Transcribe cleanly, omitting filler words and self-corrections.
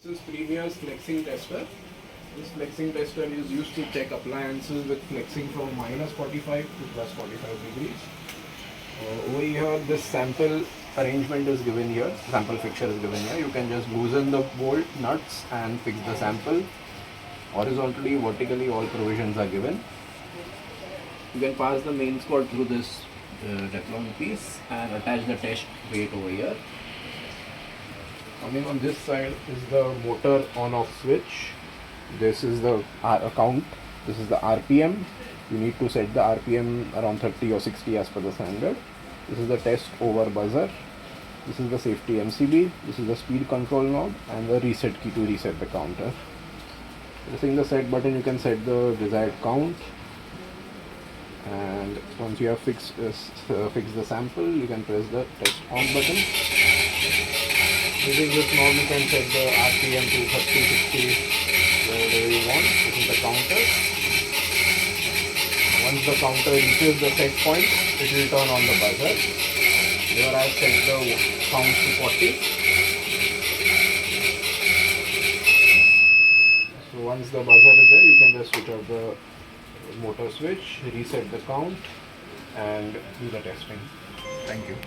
This is previous flexing tester. This flexing tester is used to check appliances with flexing from -45 to +45 degrees. Over here, this sample arrangement is given here, sample fixture is given here. You can just loosen the bolt nuts and fix the sample. Horizontally, vertically, all provisions are given. You can pass the mains cord through this Teflon piece and attach the test weight over here. Coming on this side is the motor on-off switch. This is the count. This is the RPM. You need to set the RPM around 30 or 60 as per the standard. This is the test over buzzer. This is the safety MCB. This is the speed control knob and the reset key to reset the counter. Pressing the set button, you can set the desired count. And once you have fixed the sample, you can press the test on button. Using this knob, you can set the RPM to 30, 60, wherever you want. This is the counter. Once the counter reaches the set point, it will turn on the buzzer. Here I have set the count to 40. So once the buzzer is there, you can just switch off the motor switch, reset the count and do the testing. Thank you.